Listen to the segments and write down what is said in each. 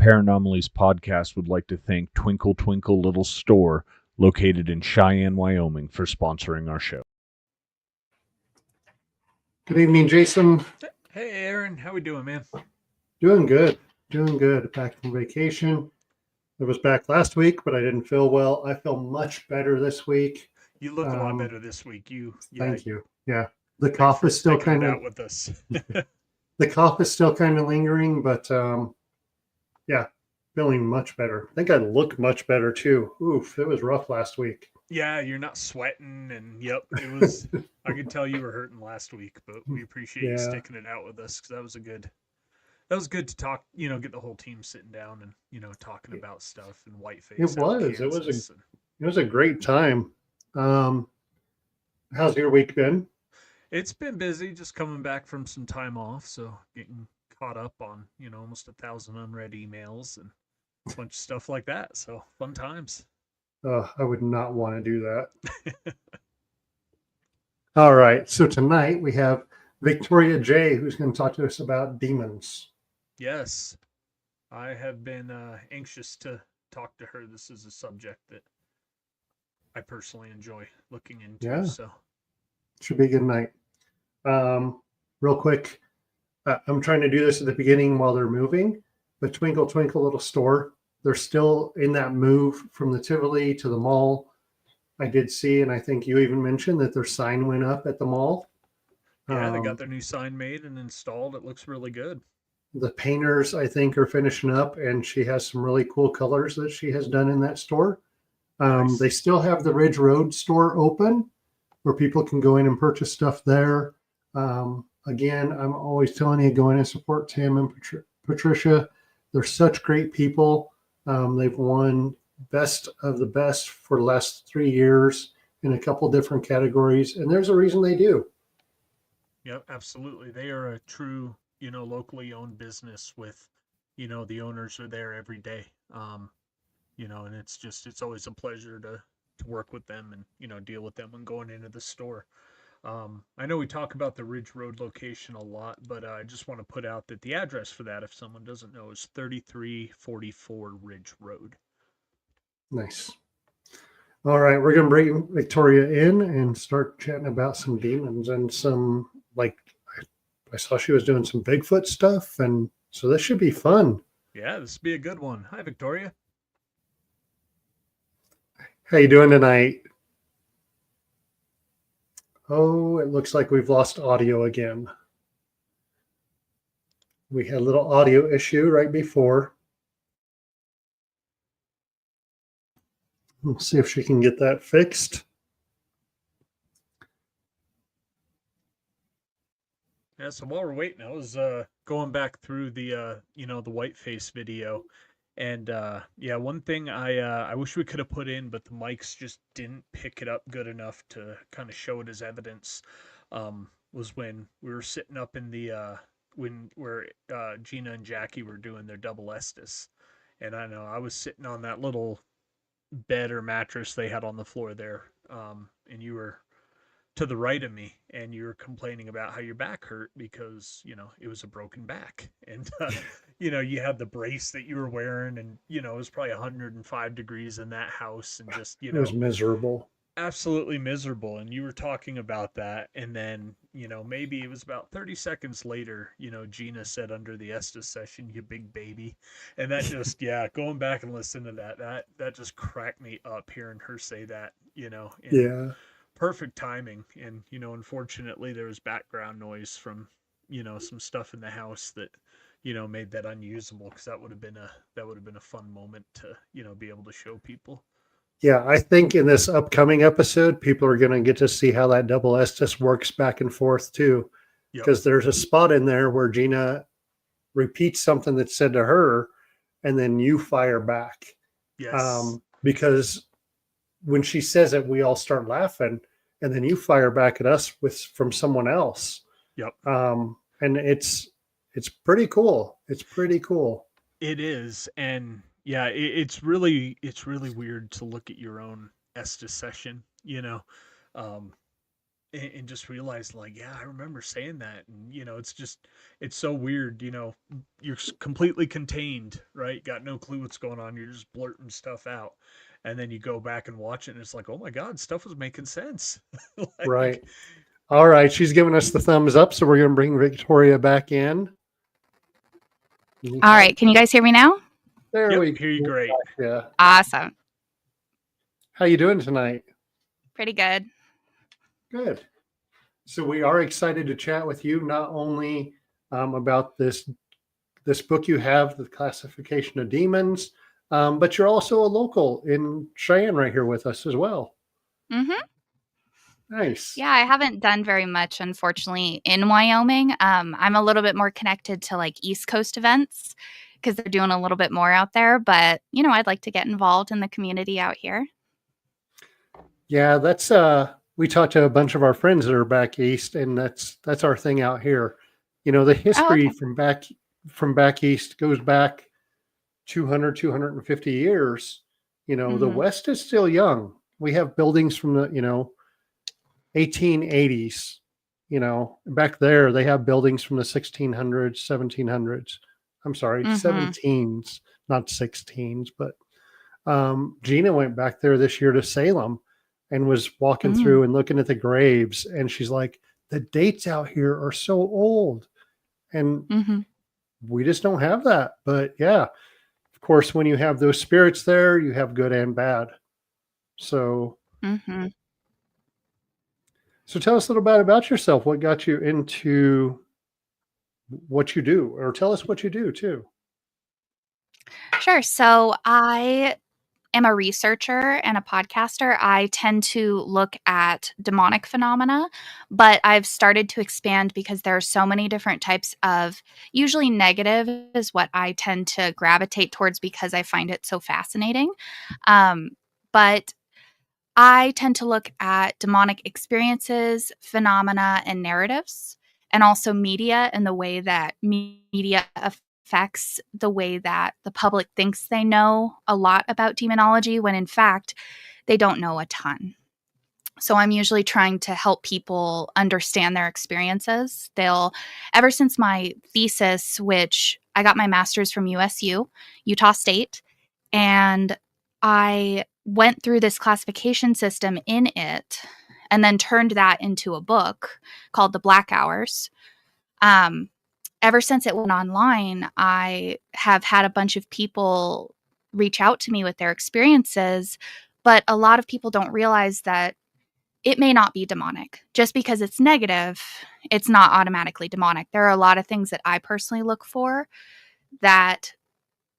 Paranomalies podcast would like to thank Twinkle Twinkle Little Store, located in Cheyenne, Wyoming, for sponsoring our show. Good evening, Jason. Hey, Aaron. How we doing, man? Doing good. Doing good. Back from vacation. I was back last week, but I didn't feel well. I feel much better this week. You look a lot better this week. Thank you. Yeah. The cough is still kind of out with us. the cough is still kind of lingering, but yeah, feeling much better. I think I look much better too. Oof, it was rough last week. Yeah, you're not sweating, and yep, it was. I could tell you were hurting last week, but we appreciate you sticking it out with us because that was good to talk. Get the whole team sitting down and talking about stuff and Whiteface. It was a great time. How's your week been? It's been busy, just coming back from some time off, so getting caught up on almost 1,000 unread emails and a bunch of stuff like that. So fun times. I would not want to do that. All right. So tonight we have Victoria Jaye, who's going to talk to us about demons. Yes. I have been anxious to talk to her. This is a subject that I personally enjoy looking into. Yeah. So should be a good night. Real quick, I'm trying to do this at the beginning while they're moving, but Twinkle Twinkle Little Store, they're still in that move from the Tivoli to the mall. I did see, and I think you even mentioned that their sign went up at the mall. Yeah, they got their new sign made and installed. It looks really good. The painters, I think, are finishing up, and she has some really cool colors that she has done in that store. Nice. They still have the Ridge Road store open where people can go in and purchase stuff there. Again, I'm always telling you, go in and support Tim and Patricia. They're such great people. They've won Best of the Best for the last 3 years in a couple different categories, and there's a reason they do. Yep, absolutely. They are a true, locally owned business with, the owners are there every day. And it's always a pleasure to work with them and, deal with them when going into the store. I know we talk about the Ridge Road location a lot, but I just want to put out that the address for that, if someone doesn't know, is 3344 Ridge Road. Nice. All right, we're going to bring Victoria in and start chatting about some demons and some, I saw she was doing some Bigfoot stuff, and so this should be fun. Yeah, this would be a good one. Hi, Victoria. How you doing tonight? Oh, it looks like we've lost audio again. We had a little audio issue right before. Let's see if she can get that fixed. Yeah, so while we're waiting, I was going back through the the Whiteface video, and one thing I wish we could have put in, but the mics just didn't pick it up good enough to kind of show it as evidence. Was when we were sitting up in the where Gina and Jackie were doing their double Estes, and I know I was sitting on that little bed or mattress they had on the floor there, and you were to the right of me, and you were complaining about how your back hurt because it was a broken back, and you had the brace that you were wearing, and it was probably 105 degrees in that house, and just it was miserable, absolutely miserable. And you were talking about that, and then maybe it was about 30 seconds later, Gina said under the Estes session, "You big baby," and that just going back and listening to that just cracked me up hearing her say that. Yeah. Perfect timing. And unfortunately there was background noise from some stuff in the house that made that unusable, because that would have been a fun moment to be able to show people. Yeah, I think in this upcoming episode people are going to get to see how that double Estes works back and forth too, because there's a spot in there where Gina repeats something that's said to her and then you fire back. Yes. Because when she says it, we all start laughing, and then you fire back at us from someone else. Yep. And it's pretty cool. It's pretty cool. It is. And yeah, it's really weird to look at your own Estes session, and just realized, like, yeah, I remember saying that. And, it's so weird. You're completely contained, right? Got no clue what's going on. You're just blurting stuff out. And then you go back and watch it, and it's like, oh my God, stuff was making sense. Right. Like, All right. She's giving us the thumbs up. So we're going to bring Victoria back in. All right. Can you guys hear me now? There yep, we hear you go. great. Yeah. Awesome. How you doing tonight? Pretty good. Good. So we are excited to chat with you, not only about this book you have, The Classification of Demons, but you're also a local in Cheyenne right here with us as well. Mm-hmm. Nice. Yeah, I haven't done very much, unfortunately, in Wyoming. I'm a little bit more connected to like East Coast events because they're doing a little bit more out there. But, I'd like to get involved in the community out here. Yeah, that's we talked to a bunch of our friends that are back east, and that's our thing out here. The Oh, history okay. from back east goes back 200, 250 years. The Mm-hmm. West is still young. We have buildings from the 1880s. Back there they have buildings from the 1600s, 1700s. I'm sorry, Mm-hmm. 17s, not 16s. But Gina went back there this year to Salem and was walking Mm-hmm. through and looking at the graves, and she's like, the dates out here are so old, and Mm-hmm. we just don't have that. But yeah, of course, when you have those spirits there, you have good and bad. So Mm-hmm. tell us a little bit about yourself. What got you into what you do, or tell us what you do too. Sure. So I am a researcher and a podcaster. I tend to look at demonic phenomena, but I've started to expand because there are so many different types of, usually negative is what I tend to gravitate towards because I find it so fascinating. But I tend to look at demonic experiences, phenomena, and narratives, and also media and the way that media affects the way that the public thinks they know a lot about demonology when in fact they don't know a ton. So I'm usually trying to help people understand their experiences. Ever since my thesis, which I got my master's from USU, Utah State, and I went through this classification system in it and then turned that into a book called The Black Hours. Ever since it went online, I have had a bunch of people reach out to me with their experiences, but a lot of people don't realize that it may not be demonic. Just because it's negative, it's not automatically demonic. There are a lot of things that I personally look for that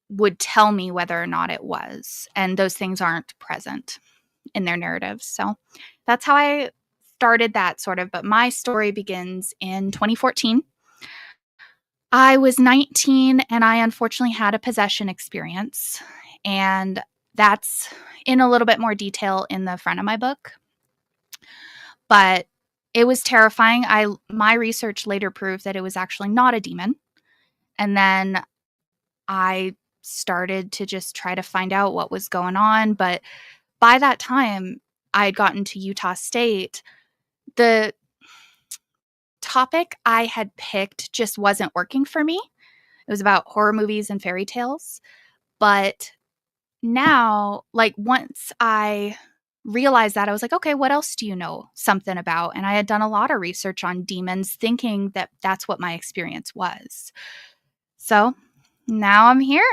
would tell me whether or not it was, and those things aren't present in their narratives. So that's how I started that sort of, but my story begins in 2014. I was 19 and I unfortunately had a possession experience, and that's in a little bit more detail in the front of my book. But it was terrifying. My research later proved that it was actually not a demon. And then I started to just try to find out what was going on. But by that time, I had gotten to Utah State. The topic I had picked just wasn't working for me. It was about horror movies and fairy tales. But now, like, once I realized that, I was like, okay, what else do you know something about? And I had done a lot of research on demons, thinking that that's what my experience was. So now I'm here.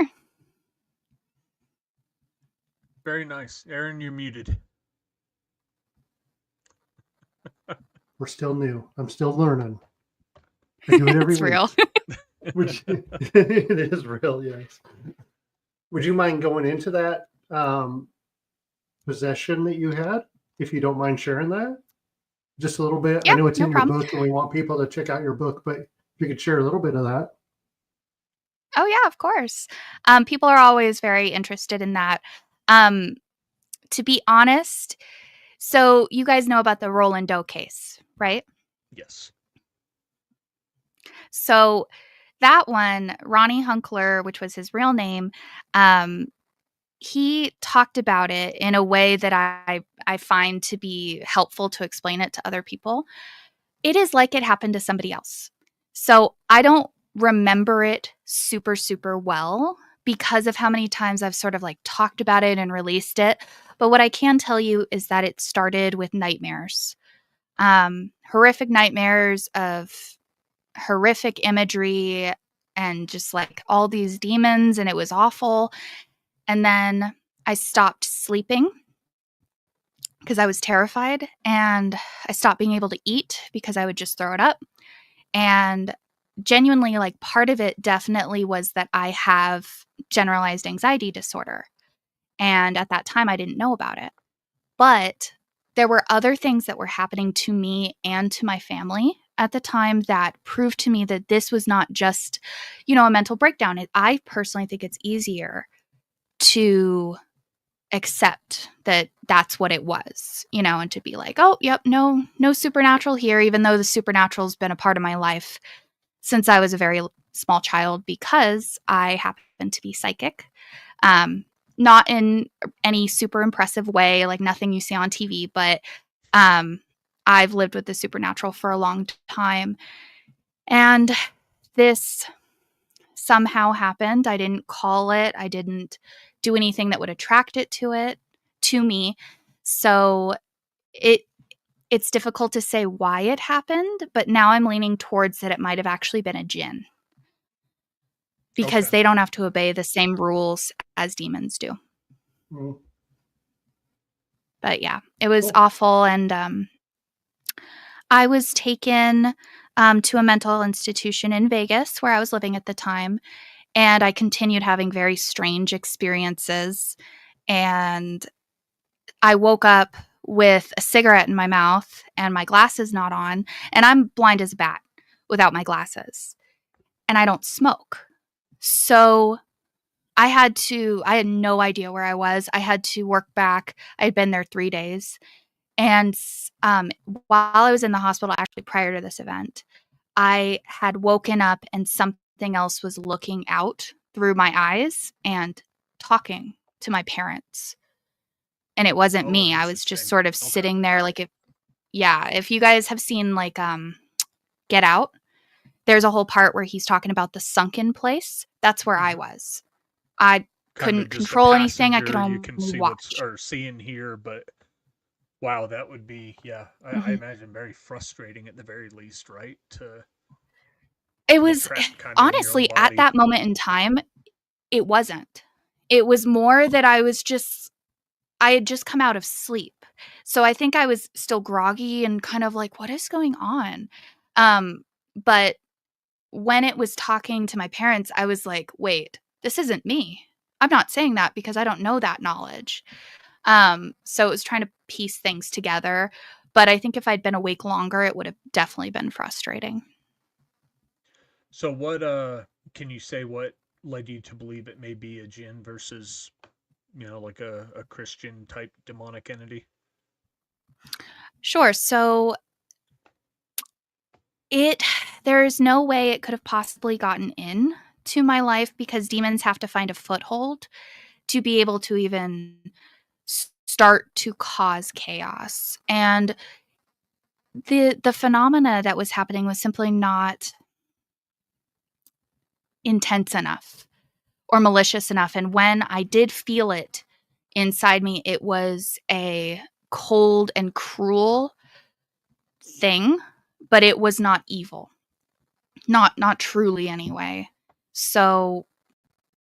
Very nice. Aaron, you're muted. We're still new. I'm still learning. I do it every It's week. real. It is real, yes. Would you mind going into that possession that you had, if you don't mind sharing that? Just a little bit. I Yeah, know it's no in your problem. book and we want people to check out your book, but if you could share a little bit of that. Oh, yeah, of course. People are always very interested in that. To be honest, so you guys know about the Roland Doe case, right? Yes. So that one, Ronnie Hunkler, which was his real name, he talked about it in a way that I find to be helpful to explain it to other people. It is like it happened to somebody else. So I don't remember it super, super well because of how many times I've sort of like talked about it and released it. But what I can tell you is that it started with nightmares, horrific nightmares of horrific imagery and just like all these demons, and it was awful. And then I stopped sleeping because I was terrified, and I stopped being able to eat because I would just throw it up. And genuinely, like, part of it definitely was that I have generalized anxiety disorder. And at that time, I didn't know about it. But there were other things that were happening to me and to my family at the time that proved to me that this was not just, a mental breakdown. I personally think it's easier to accept that that's what it was, and to be like, oh, yep, no supernatural here, even though the supernatural's been a part of my life since I was a very small child because I happen to be psychic. Not in any super impressive way, like nothing you see on TV, but I've lived with the supernatural for a long time. And this somehow happened. I didn't call it. I didn't do anything that would attract it to me. So it's difficult to say why it happened, but now I'm leaning towards that it might have actually been a djinn because Okay. they don't have to obey the same rules as demons do. Mm. But yeah, it was Cool. awful. And I was taken to a mental institution in Vegas where I was living at the time. And I continued having very strange experiences. And I woke up with a cigarette in my mouth and my glasses not on. And I'm blind as a bat without my glasses. And I don't smoke. So I had no idea where I was. I had to work back. I had been there 3 days. And while I was in the hospital, actually prior to this event, I had woken up and something else was looking out through my eyes and talking to my parents. And it wasn't Oh, me. I was just interesting. sort of Okay. sitting there like if you guys have seen like Get Out, there's a whole part where he's talking about the sunken place. That's where I was. I Kind of couldn't just a control anything. I could passenger. You only can see watch. see and hear, but wow, that would be, yeah, I Mhm. imagine very frustrating at the very least, right? To It be was trapped kind of in your own honestly at body. that moment in time, it wasn't. It was more that I had just come out of sleep. So I think I was still groggy and kind of like, what is going on? But when it was talking to my parents, I was like, wait, this isn't me. I'm not saying that because I don't know that knowledge. So it was trying to piece things together. But I think if I'd been awake longer, it would have definitely been frustrating. So what can you say what led you to believe it may be a jinn versus, like a Christian type demonic entity? Sure. So there's no way it could have possibly gotten in to my life because demons have to find a foothold to be able to even start to cause chaos. And the phenomena that was happening was simply not intense enough or malicious enough. And when I did feel it inside me, it was a cold and cruel thing, but it was not evil. Not truly anyway. So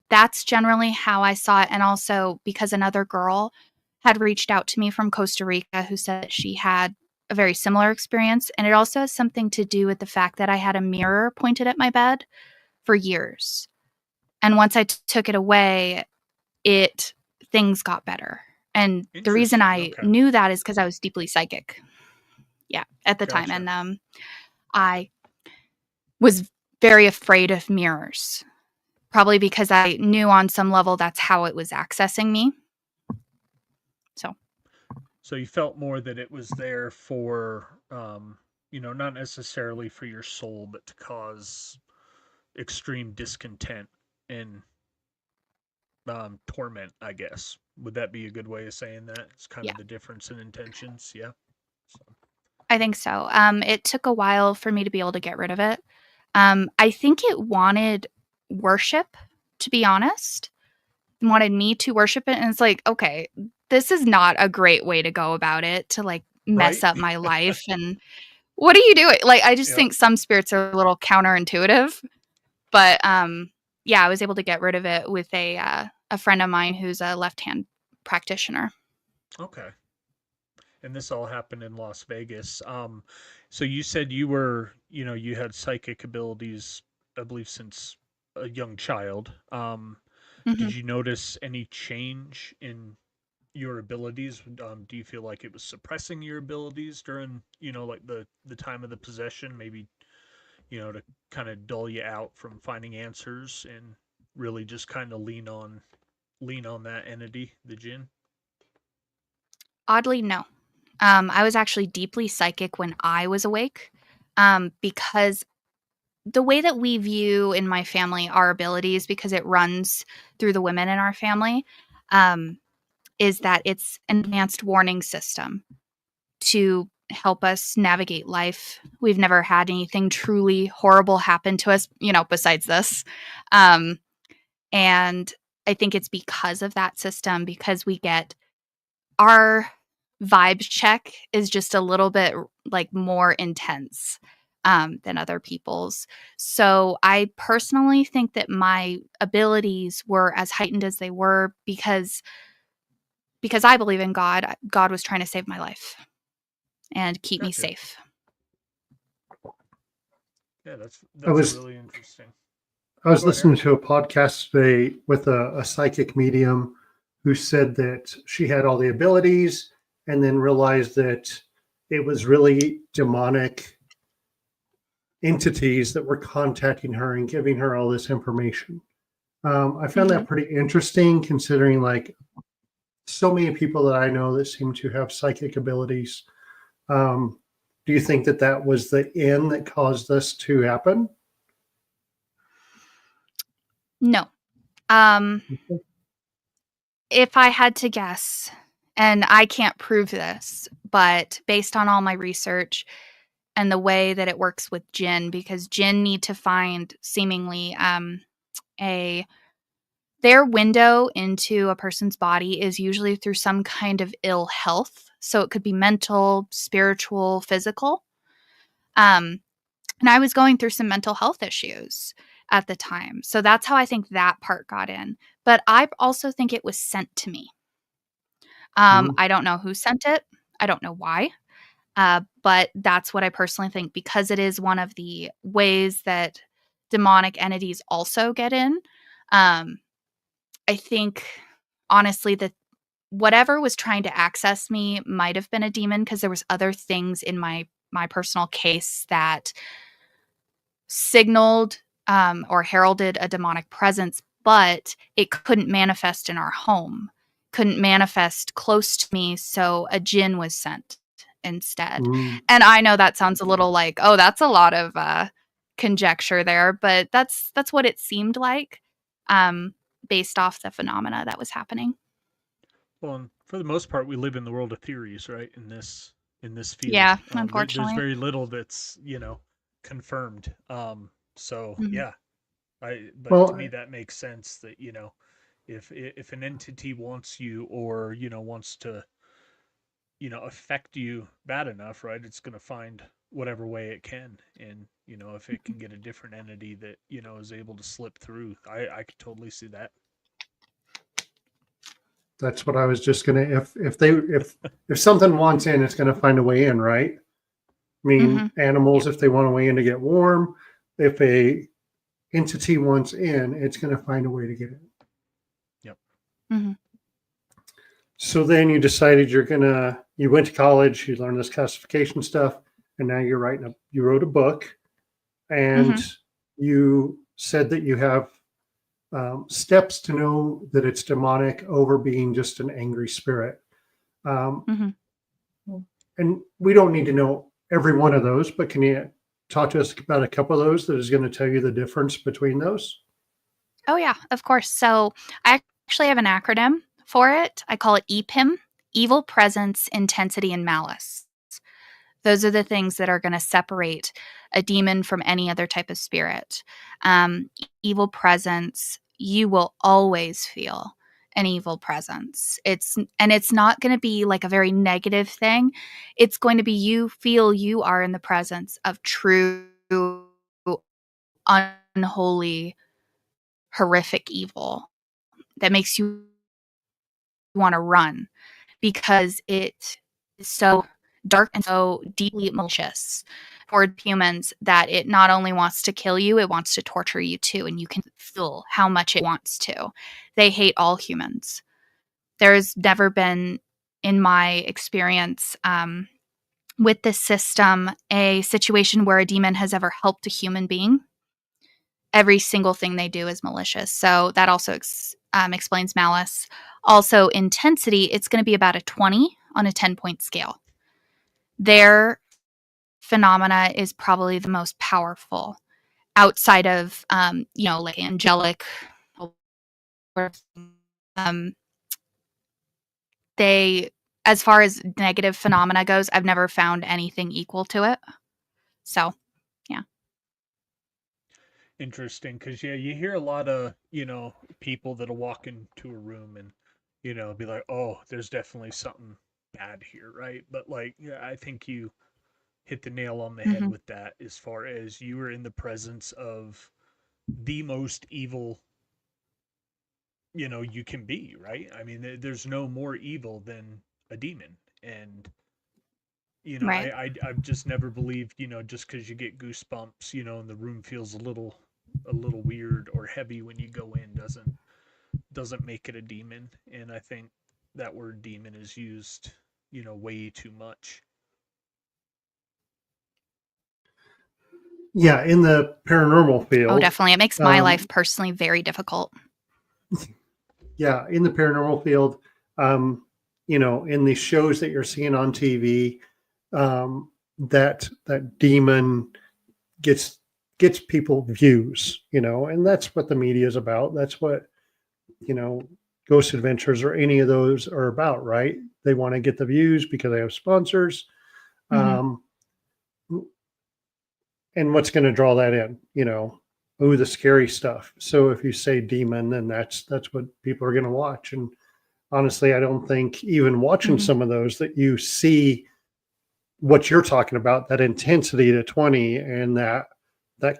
that's generally how I saw it. And also because another girl had reached out to me from Costa Rica who said that she had a very similar experience. And it also has something to do with the fact that I had a mirror pointed at my bed for years. And once I took it away, things got better. And the reason Interesting. I Okay. knew that is because I was deeply psychic. Yeah, at the time. Gotcha. And I was very afraid of mirrors. Probably because I knew on some level that's how it was accessing me. So you felt more that it was there for, not necessarily for your soul, but to cause extreme discontent in torment, I guess. Would that be a good way of saying that? It's kind Yeah. of the difference in intentions. Yeah. So, I think so. It took a while for me to be able to get rid of it. I think it wanted worship, to be honest. It wanted me to worship it. And it's like, okay, this is not a great way to go about it, to like mess right? up my life. And what are you doing? Like, I just Yeah. think some spirits are a little counterintuitive. But yeah, I was able to get rid of it with a friend of mine who's a left-hand practitioner. Okay. And this all happened in Las Vegas. So you said you were, you had psychic abilities, I believe, since a young child. Hmm. Did you notice any change in your abilities? Do you feel like it was suppressing your abilities during, like the time of the possession, maybe, to kind of dull you out from finding answers and really just kind of lean on that entity, the jinn? Oddly, no. I was actually deeply psychic when I was awake, because the way that we view in my family our abilities, because it runs through the women in our family, um, is that it's an advanced warning system to help us navigate life. We've never had anything truly horrible happen to us, besides this. Um, and I think it's because of that system, because we get our vibes check is just a little bit like more intense than other people's. So I personally think that my abilities were as heightened as they were because I believe in God. God was trying to save my life and keep me Gotcha. safe. Yeah, I that's was really interesting. I was Go ahead, listening Aaron. to a podcast today with a psychic medium who said that she had all the abilities and then realized that it was really demonic entities that were contacting her and giving her all this information. I found Mhm. that pretty interesting considering like so many people that I know that seem to have psychic abilities. Um, do you think that that was the end that caused this to happen? No. If I had to guess, and I can't prove this, but based on all my research and the way that it works with jinn, because jinn need to find seemingly a their window into a person's body is usually through some kind of ill health. So it could be mental, spiritual, physical. Um, and I was going through some mental health issues at the time. So that's how I think that part got in. But I also think it was sent to me. Mm, I don't know who sent it. I don't know why. But that's what I personally think, because it is one of the ways that demonic entities also get in. Um, I think, honestly, that whatever was trying to access me might have been a demon, because there was other things in my personal case that signaled or heralded a demonic presence, but it couldn't manifest in our home, couldn't manifest close to me. So a jinn was sent instead. mm. And I know that sounds a little like, oh, that's a lot of conjecture there, but that's what it seemed like, um, based off the phenomena that was happening. Well, and for the most part, we live in the world of theories, right? In this Yeah, field, there's unfortunately. very little that's confirmed. So Mhm. yeah, but to Well, me that makes sense that if an entity wants you, or wants to affect you bad enough, right? It's going to find whatever way it can, and if it can get a different entity that is able to slip through, I could totally see that. that's what I was just gonna. If something wants in, it's gonna find a way in, right? I mean, Mhm. Yeah. animals, if they want a way in to get warm, if a entity wants in, it's gonna find a way to get in. Yep. Mhm. So then you decided you went to college, you learned this classification stuff, and now you wrote a book, and Mhm. you said that you have steps to know that it's demonic over being just an angry spirit. Um, Mhm. and we don't need to know every one of those, but can you talk to us about a couple of those that is going to tell you the difference between those? Oh yeah, of course. So I actually have an acronym for it. I call it EPIM, Evil Presence, Intensity, and Malice. Those are the things that are going to separate a demon from any other type of spirit. Evil presence, you will always feel an evil presence. It's not going to be like a very negative thing. It's going to be you feel you are in the presence of true, unholy, horrific evil that makes you want to run because it is so dark and so deeply malicious toward humans that it not only wants to kill you, it wants to torture you too. And you can feel how much it wants to. They hate all humans. There's never been, in my experience with this system, a situation where a demon has ever helped a human being. Every single thing they do is malicious. So that also explains malice. Also, intensity, it's going to be about a 20 on a 10-point scale. Their phenomena is probably the most powerful outside of, like angelic. They, as far as negative phenomena goes, I've never found anything equal to it. So, yeah. Interesting, because you hear a lot of people that'll walk into a room and be like, oh, there's definitely something bad here, right? But like, yeah, I think you hit the nail on the head with that, as far as you were in the presence of the most evil you can be, right? I mean, there's no more evil than a demon. And Right. I've just never believed, just because you get goosebumps, and the room feels a little weird or heavy when you go in, doesn't make it a demon. And I think that word demon is used, way too much. Yeah, in the paranormal field. Oh, definitely. It makes my life personally very difficult. Yeah, in the paranormal field, in the shows that you're seeing on TV, that demon gets people views, and that's what the media is about. That's what Ghost Adventures or any of those are about, right? They want to get the views because they have sponsors. And what's going to draw that in? The scary stuff. So if you say demon, then that's what people are going to watch. And honestly, I don't think even watching some of those that you see what you're talking about, that intensity to 20 and that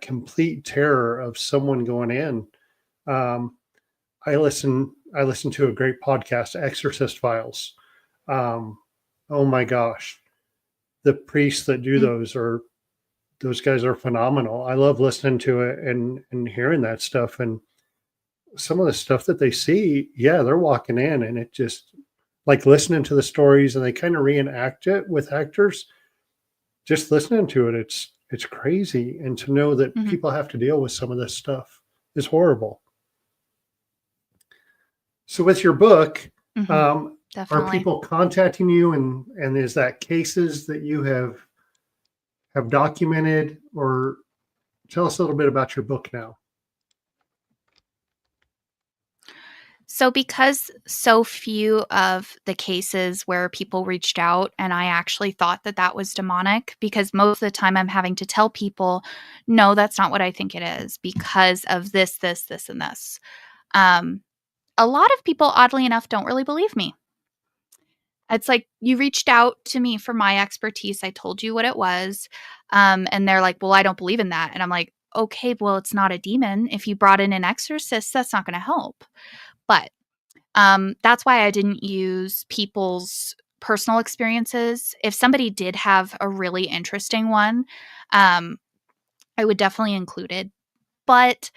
complete terror of someone going in. I listen to a great podcast, Exorcist Files. Oh my gosh. The priests that do those guys are phenomenal. I love listening to it and hearing that stuff. And some of the stuff that they see, yeah, they're walking in and it just, like, listening to the stories, and they kind of reenact it with actors. Just listening to it, it's crazy. And to know that people have to deal with some of this stuff is horrible. So with your book, are people contacting you, and is that cases that you have documented? Or tell us a little bit about your book now. So because so few of the cases where people reached out and I actually thought that was demonic, because most of the time I'm having to tell people, no, that's not what I think it is because of this, this, this, and this. A lot of people, oddly enough, don't really believe me. It's like, you reached out to me for my expertise. I told you what it was. And they're like, well, I don't believe in that. And I'm like, okay, well, it's not a demon. If you brought in an exorcist, that's not going to help. But that's why I didn't use people's personal experiences. If somebody did have a really interesting one, I would definitely include it. But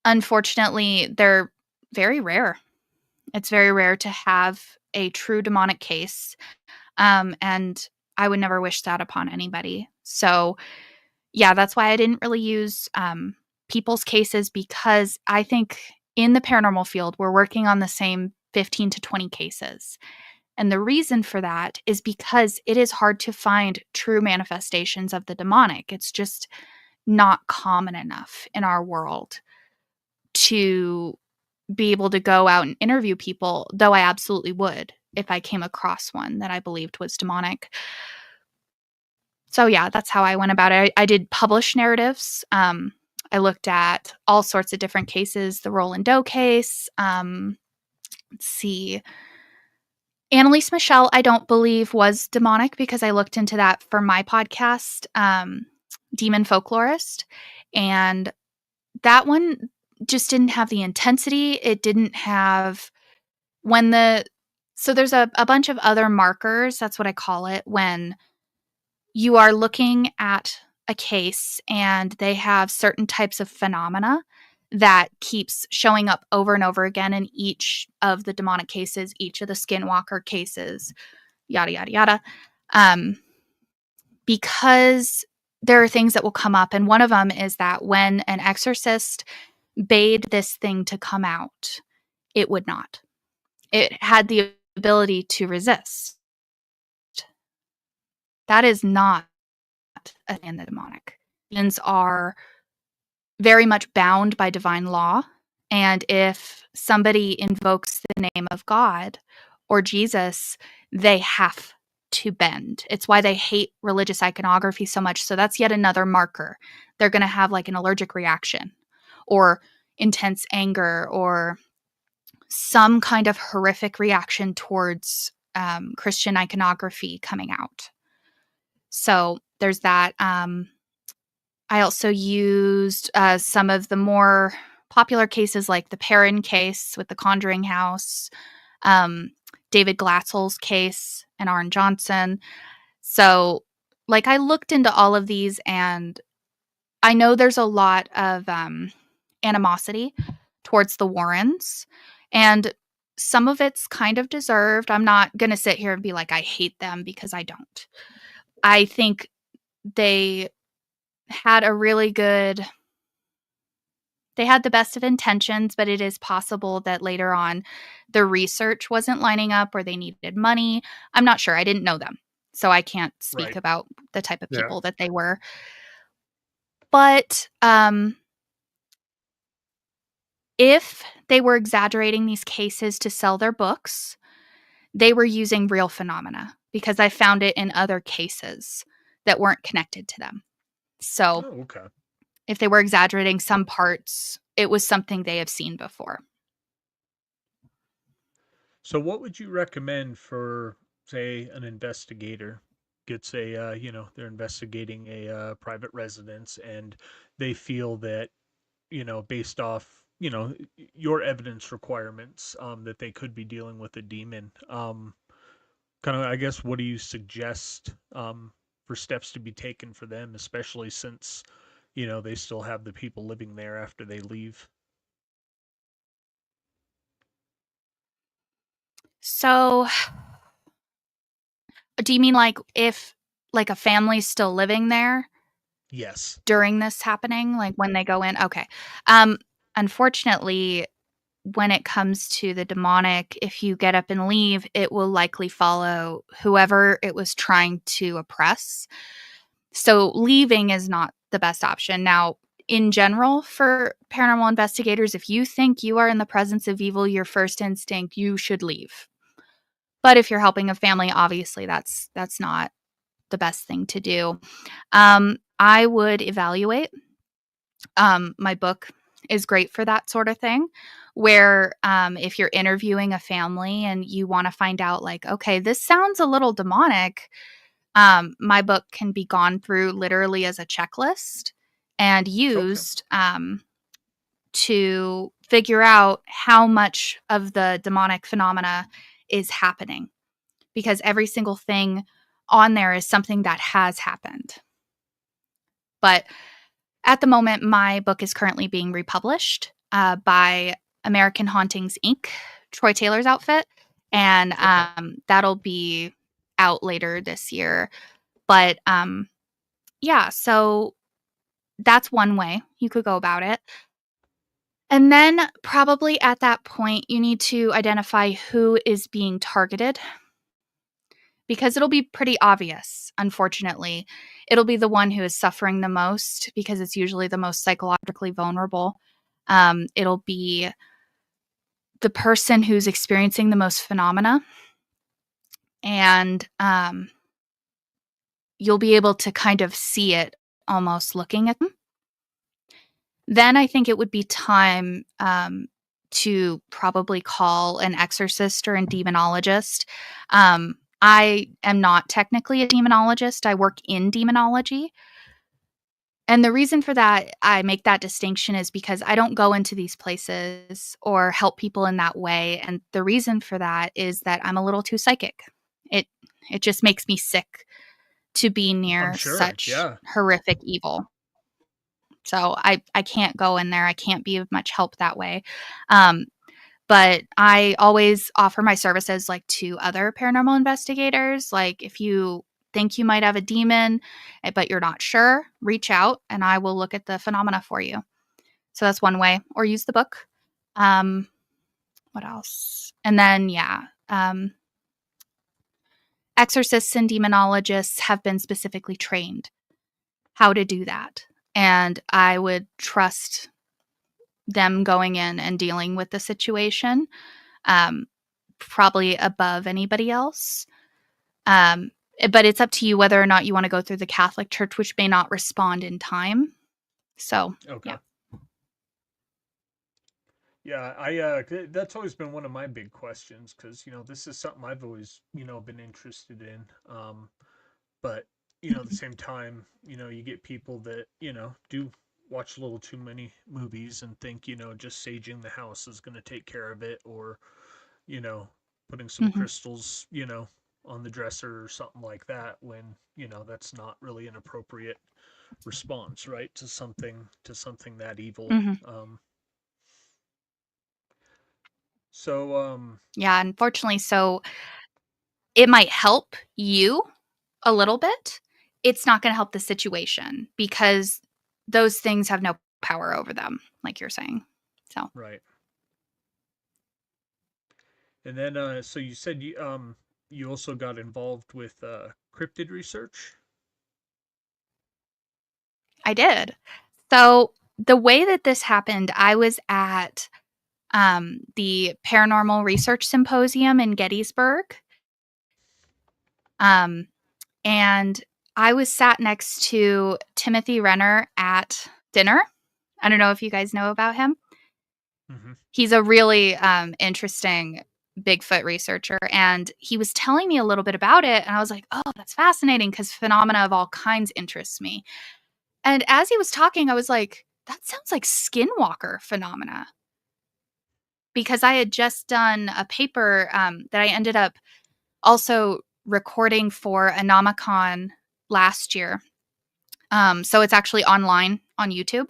unfortunately, they're very rare. It's very rare to have a true demonic case. And I would never wish that upon anybody. So, yeah, that's why I didn't really use people's cases, because I think in the paranormal field, we're working on the same 15 to 20 cases. And the reason for that is because it is hard to find true manifestations of the demonic. It's just not common enough in our world to be able to go out and interview people, though I absolutely would if I came across one that I believed was demonic. So yeah, that's how I went about it. I did publish narratives. I looked at all sorts of different cases, the Roland Doe case. Let's see. Annalise Michelle, I don't believe was demonic because I looked into that for my podcast, Demon Folklorist. And that one just didn't have the intensity. It didn't have so there's a bunch of other markers. That's what I call it when you are looking at a case and they have certain types of phenomena that keeps showing up over and over again in each of the demonic cases, each of the skinwalker cases, yada, yada, yada. Because there are things that will come up. And one of them is that when an exorcist bade this thing to come out, it would not. It had the ability to resist. That is not in the demonic. Demons are very much bound by divine law. And if somebody invokes the name of God or Jesus, they have to bend. It's why they hate religious iconography so much. So that's yet another marker. They're going to have like an allergic reaction or intense anger or some kind of horrific reaction towards Christian iconography coming out. So there's that. I also used some of the more popular cases like the Perrin case with the Conjuring House, David Glatzel's case, and Arn Johnson. So like I looked into all of these and I know there's a lot of animosity towards the Warrens and some of it's kind of deserved. I'm not going to sit here and be like, I hate them because I don't. I think they had they had the best of intentions, but it is possible that later on the research wasn't lining up or they needed money. I'm not sure. I didn't know them. So I can't speak about the type of people that they were. But if they were exaggerating these cases to sell their books, they were using real phenomena because I found it in other cases that weren't connected to them. So if they were exaggerating some parts, it was something they have seen before. So what would you recommend for, say, an investigator gets a, they're investigating a private residence and they feel that, based off, your evidence requirements, that they could be dealing with a demon. Kind of, I guess, what do you suggest for steps to be taken for them, especially since, they still have the people living there after they leave? So, do you mean like if like a family's still living there? Yes. During this happening, like when they go in? Okay. Unfortunately, when it comes to the demonic, if you get up and leave, it will likely follow whoever it was trying to oppress. So leaving is not the best option. Now, in general, for paranormal investigators, if you think you are in the presence of evil, your first instinct, you should leave. But if you're helping a family, obviously that's not the best thing to do. I would evaluate. My book is great for that sort of thing, where if you're interviewing a family and you want to find out like, okay, this sounds a little demonic, my book can be gone through literally as a checklist and used to figure out how much of the demonic phenomena is happening, because every single thing on there is something that has happened. But at the moment, my book is currently being republished by American Hauntings, Inc., Troy Taylor's outfit, and that'll be out later this year. But yeah, so that's one way you could go about it. And then probably at that point, you need to identify who is being targeted, because it'll be pretty obvious, unfortunately. It'll be the one who is suffering the most because it's usually the most psychologically vulnerable. It'll be the person who's experiencing the most phenomena, and you'll be able to kind of see it almost looking at them. Then I think it would be time to probably call an exorcist or a demonologist. I am not technically a demonologist. I work in demonology. And the reason for that, I make that distinction, is because I don't go into these places or help people in that way. And the reason for that is that I'm a little too psychic. It just makes me sick to be I'm near sure. such Yeah. horrific evil. So I can't go in there. I can't be of much help that way. But I always offer my services like to other paranormal investigators. Like if you think you might have a demon, but you're not sure, reach out and I will look at the phenomena for you. So that's one way. Or use the book. What else? And then, exorcists and demonologists have been specifically trained how to do that. And I would trust them going in and dealing with the situation, probably above anybody else. But it's up to you whether or not you want to go through the Catholic Church, which may not respond in time. So, Okay. yeah. Yeah, that's always been one of my big questions, because this is something I've always been interested in. But at the same time, you get people that do watch a little too many movies and think just saging the house is going to take care of it, or you know putting some Mhm. crystals on the dresser or something like that, when that's not really an appropriate response, right, to something that evil. Mhm. So Yeah, unfortunately, so it might help you a little bit. It's not going to help the situation because those things have no power over them, like you're saying. So, right. And then so you said you also got involved with cryptid research. I did. So, the way that this happened, I was at the Paranormal Research Symposium in Gettysburg. And I was sat next to Timothy Renner at dinner. I don't know if you guys know about him. Mm-hmm. He's a really interesting Bigfoot researcher. And he was telling me a little bit about it. And I was like, oh, that's fascinating, because phenomena of all kinds interests me. And as he was talking, I was like, that sounds like skinwalker phenomena. Because I had just done a paper that I ended up also recording for Anomicon last year. So it's actually online on YouTube.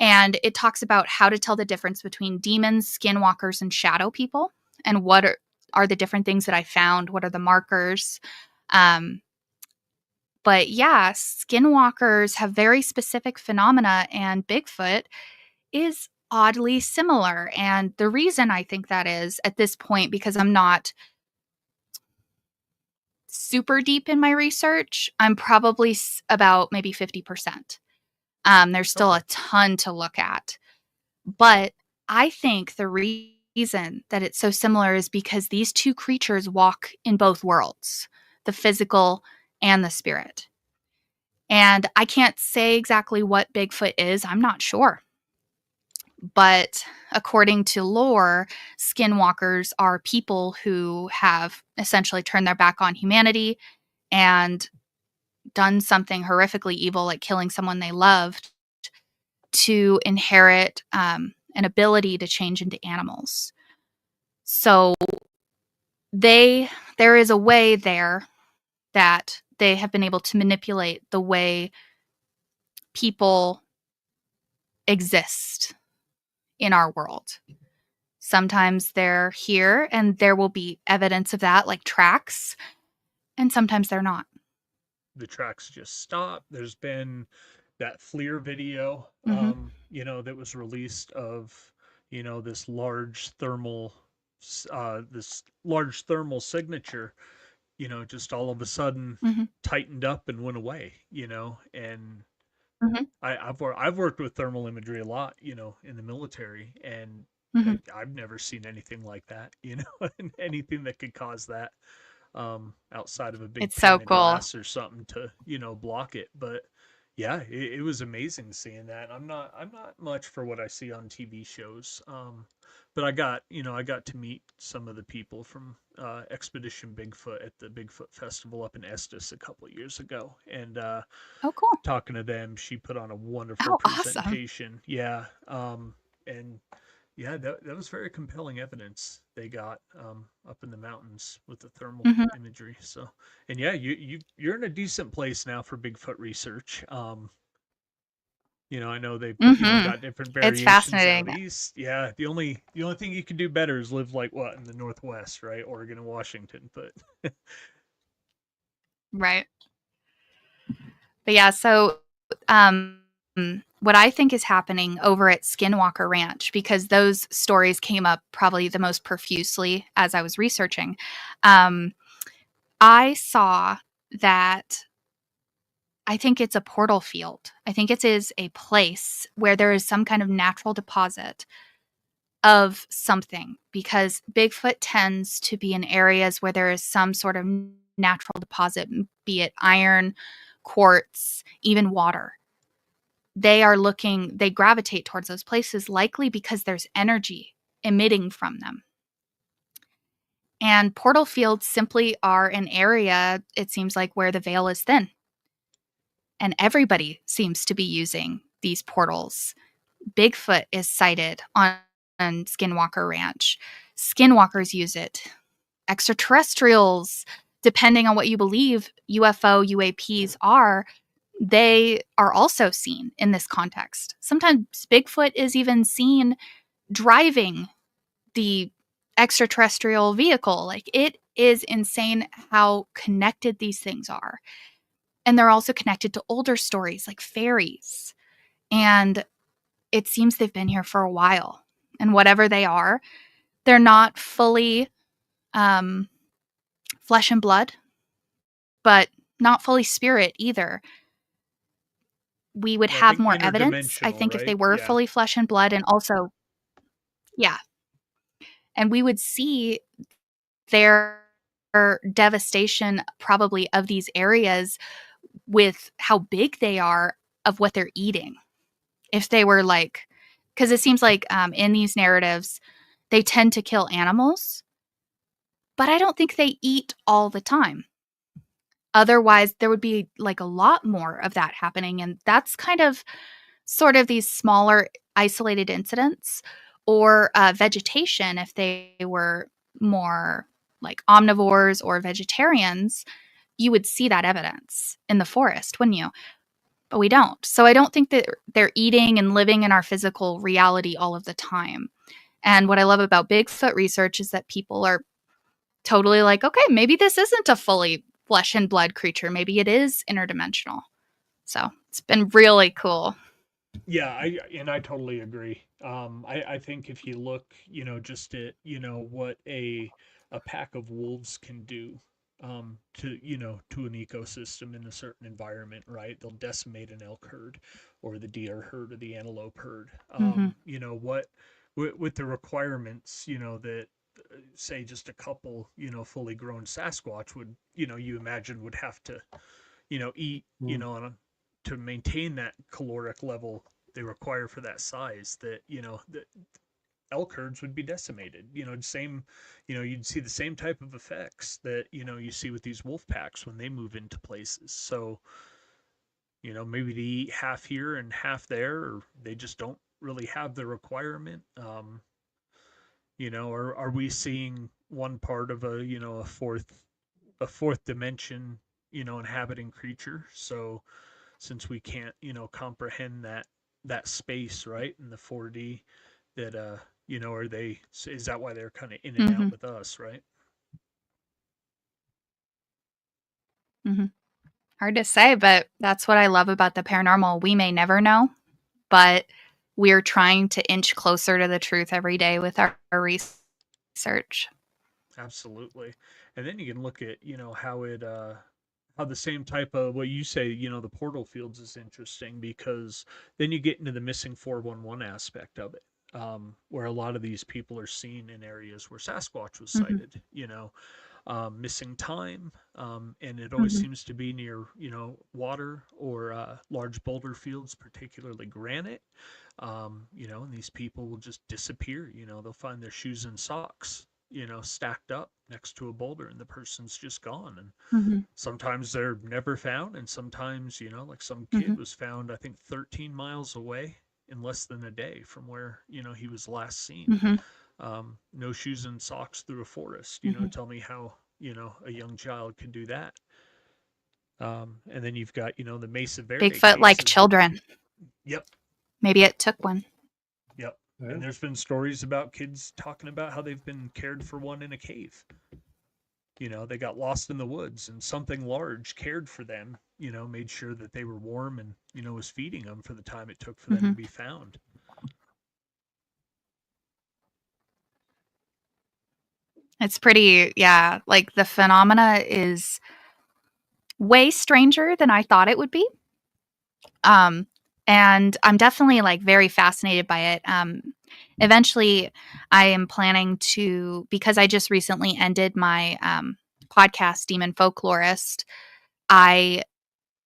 And it talks about how to tell the difference between demons, skinwalkers, and shadow people, and what are the different things that I found. What are the markers? But yeah, skinwalkers have very specific phenomena, and Bigfoot is oddly similar. And the reason I think that is at this point, because I'm not super deep in my research, I'm probably about maybe 50%. There's still Okay. a ton to look at. But I think the reason that it's so similar is because these two creatures walk in both worlds, the physical and the spirit. And I can't say exactly what Bigfoot is. I'm not sure. But according to lore, skinwalkers are people who have essentially turned their back on humanity and done something horrifically evil, like killing someone they loved, to inherit an ability to change into animals. So there is a way there that they have been able to manipulate the way people exist in our world. Sometimes they're here and there will be evidence of that, like tracks, and sometimes they're not. The tracks just stop. There's been that FLIR video, Mm-hmm. that was released of, this large thermal signature, just all of a sudden Mm-hmm. tightened up and went away, and Mm-hmm. I've worked with thermal imagery a lot, in the military, and Mhm. I've never seen anything like that, and anything that could cause that, outside of a big It's so pane of cool. glass or something to, block it. But yeah, it was amazing seeing that. I'm not much for what I see on TV shows. But I got to meet some of the people from Expedition Bigfoot at the Bigfoot Festival up in Estes a couple of years ago, and Oh, cool. talking to them, she put on a wonderful Oh, awesome. presentation. Yeah, and yeah, that was very compelling evidence they got, up in the mountains with the thermal Mhm. imagery. So, and yeah, you're in a decent place now for Bigfoot research. I know they've Mhm. got different It's variations out fascinating. east. Yeah, the only thing you can do better is live like what in the Northwest, right? Oregon and Washington. But Right. But yeah, so um what I think is happening over at Skinwalker Ranch, because those stories came up probably the most profusely as I was researching. Um I saw that I think it's a portal field. I think it is a place where there is some kind of natural deposit of something, because Bigfoot tends to be in areas where there is some sort of natural deposit, be it iron, quartz, even water. They gravitate towards those places likely because there's energy emitting from them. And portal fields simply are an area, it seems like, where the veil is thin. And everybody seems to be using these portals. Bigfoot is sighted on Skinwalker Ranch. Skinwalkers use it. Extraterrestrials, depending on what you believe UFO, UAPs are, they are also seen in this context. Sometimes Bigfoot is even seen driving the extraterrestrial vehicle. Like, it is insane how connected these things are. And they're also connected to older stories like fairies. And it seems they've been here for a while. And whatever they are, they're not fully um, flesh and blood, but not fully spirit either. We would yeah, I have think more evidence, I interdimensional, think, if they right? were Yeah, fully flesh and blood. And also, yeah, and we would see their devastation probably of these areas with how big they are of what they're eating. If they were like, because it seems like in these narratives, they tend to kill animals, but I don't think they eat all the time. Otherwise, there would be like a lot more of that happening. And that's kind of sort of these smaller isolated incidents, or vegetation. If they were more like omnivores or vegetarians, you would see that evidence in the forest, wouldn't you? But we don't. So I don't think that they're eating and living in our physical reality all of the time. And what I love about Bigfoot research is that people are totally like, okay, maybe this isn't a fully flesh and blood creature. Maybe it is interdimensional. So it's been really cool. yeah, I totally agree. I think if you look, just at what a pack of wolves can do, to to an ecosystem in a certain environment, right? They'll decimate an elk herd, or the deer herd, or the antelope herd. Mm-hmm. What with the requirements, that say just a couple, fully grown Sasquatch would, you imagine would have to, eat, Mm. on a, to maintain that caloric level they require for that size, that the elk herds would be decimated. Same, you'd see the same type of effects that you see with these wolf packs when they move into places. So maybe they eat half here and half there, or they just don't really have the requirement. Or are we seeing one part of a fourth dimension, inhabiting creature? So since we can't, comprehend that space, right, in the 4D, that are they, is that why they're kind of in and Mm-hmm. out with us, right? Mm-hmm. Hard to say, but that's what I love about the paranormal. We may never know, but we're trying to inch closer to the truth every day with our research. Absolutely. And then you can look at, how the same type of what you say, the portal fields is interesting, because then you get into the missing 411 aspect of it. where a lot of these people are seen in areas where Sasquatch was Mhm. sighted, missing time, and it always Mhm. seems to be near, water or large boulder fields, particularly granite. And these people will just disappear. They'll find their shoes and socks, stacked up next to a boulder, and the person's just gone. And Mhm. sometimes they're never found, and sometimes, like some kid Mhm. was found, I think, 13 miles away in less than a day from where, he was last seen. Mhm. No shoes and socks through a forest. Mhm. Tell me how, a young child could do that. And then you've got, the Mesa Verde Bigfoot like cases where, children. yep, Maybe it took one. yep. Yeah. And there's been stories about kids talking about how they've been cared for one in a cave. They got lost in the woods and something large cared for them, made sure that they were warm and, was feeding them for the time it took for them to Mhm. be found. It's pretty, yeah, like the phenomena is way stranger than I thought it would be. Um, and I'm definitely like very fascinated by it. Eventually, I am planning to, because I just recently ended my podcast, Demon Folklorist. I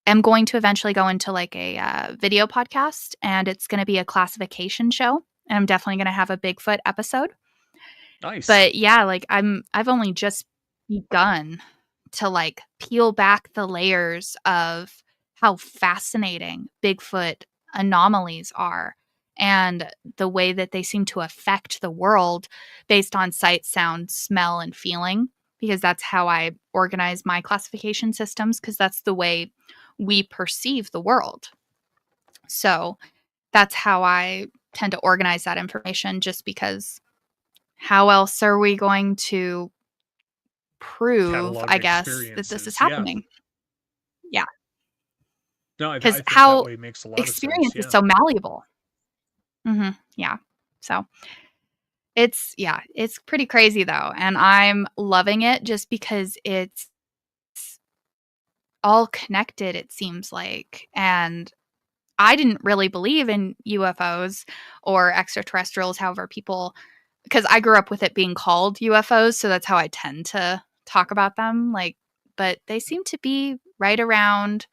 am going to eventually go into like a video podcast, and it's going to be a classification show. And I'm definitely going to have a Bigfoot episode. Nice. But yeah, like I've only just begun to like peel back the layers of how fascinating Bigfoot anomalies are and the way that they seem to affect the world based on sight, sound, smell, and feeling, because that's how I organize my classification systems, because that's the way we perceive the world. So that's how I tend to organize that information, just because how else are we going to prove, Catalog I guess, that this is experiences. Yeah. happening? Yeah, No, because I think that how way makes a lot of sense. experience is Yeah. so malleable. Yeah. So it's pretty crazy though, and I'm loving it just because it's all connected, it seems like. And I didn't really believe in UFOs or extraterrestrials, however people, because I grew up with it being called UFOs, so that's how I tend to talk about them. Like, but they seem to be right around,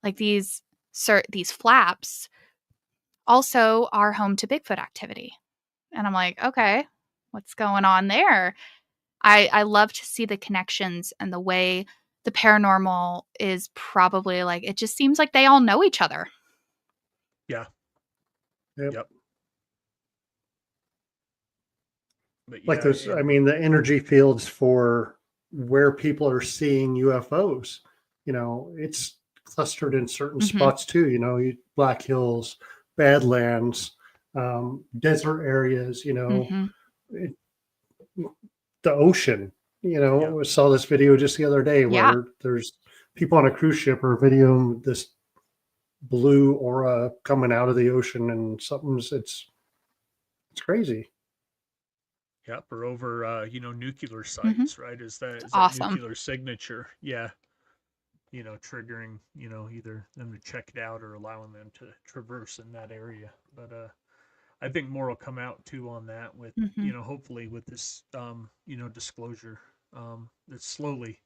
like these flaps also are home to Bigfoot activity. And I'm like, okay, what's going on there? I love to see the connections and the way the paranormal is probably like, it just seems like they all know each other. Yeah. Yep. Yep. But Like yeah, those, I mean, the energy fields for where people are seeing UFOs, it's clustered in certain Mhm. spots too, Black Hills, Badlands, desert areas, Mhm. it, the ocean. yeah. I saw this video just the other day Yeah. where there's people on a cruise ship are videoing this blue aura coming out of the ocean, and it's crazy. Yep. Or over, nuclear Mhm. sites, right? Is that Awesome. nuclear signature? Yeah. Triggering, either them to check it out or allowing them to traverse in that area. But I think more will come out too on that with, Mhm. hopefully with this, disclosure that's slowly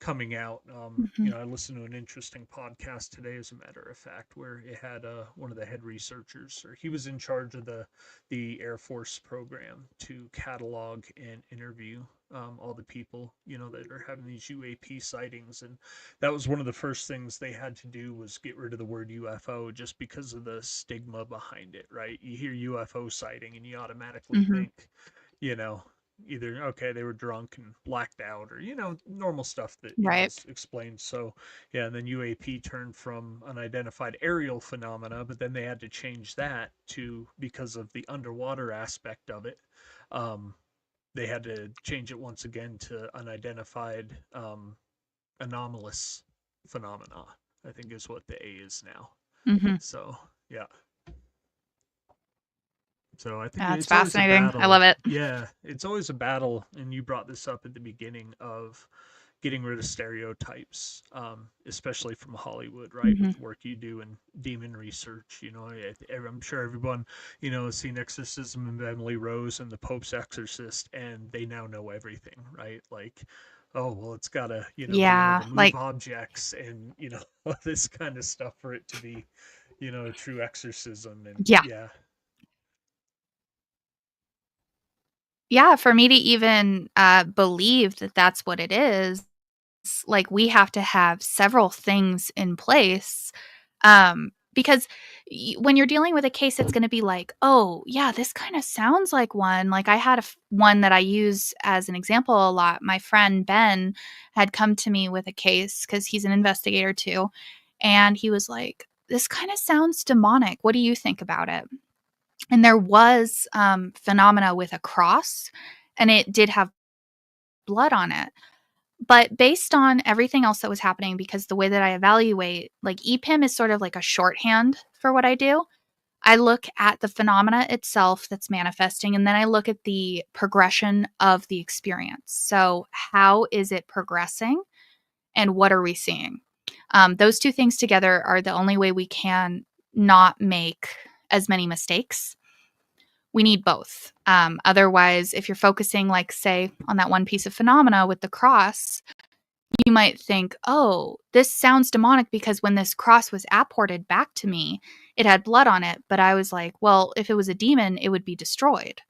coming out. Mhm. I listened to an interesting podcast today, as a matter of fact, where it had one of the head researchers, or he was in charge of the Air Force program to catalog and interview all the people that are having these UAP sightings, and that was one of the first things they had to do was get rid of the word UFO, just because of the stigma behind it. Right? You hear UFO sighting, and you automatically Mhm. think, you know, either okay they were drunk and blacked out, or normal stuff that Right. is explained. So yeah, and then UAP turned from unidentified aerial phenomena, but then they had to change that to, because of the underwater aspect of it, um, they had to change it once again to unidentified anomalous phenomena, I think is what the A is now. Mhm. So yeah. So I think That's it's always a fascinating. I love battle. it. Yeah, it's always a battle, and you brought this up at the beginning of, getting rid of stereotypes, especially from Hollywood, right? Mm-hmm. With the work you do in demon research, I'm sure everyone, has seen Exorcism of Emily Rose and The Pope's Exorcist, and they now know everything, right? Like, oh well, it's gotta, be able Yeah, to move like objects and all this kind of stuff for it to be, a true exorcism, and yeah. yeah, Yeah, for me to even believe that that's what it is, like we have to have several things in place. Because when you're dealing with a case, it's going to be like, oh, yeah, this kind of sounds like one. Like I had one that I use as an example a lot. My friend Ben had come to me with a case because he's an investigator too. And he was like, this kind of sounds demonic. What do you think about it? And there was phenomena with a cross, and it did have blood on it. But based on everything else that was happening, because the way that I evaluate, like EPIM is sort of like a shorthand for what I do. I look at the phenomena itself that's manifesting, and then I look at the progression of the experience. So, how is it progressing, and what are we seeing? Those two things together are the only way we can not make as many mistakes. We need both. Otherwise, if you're focusing, like, say, on that one piece of phenomena with the cross, you might think, oh, this sounds demonic because when this cross was apported back to me, it had blood on it. But I was like, well, if it was a demon, it would be destroyed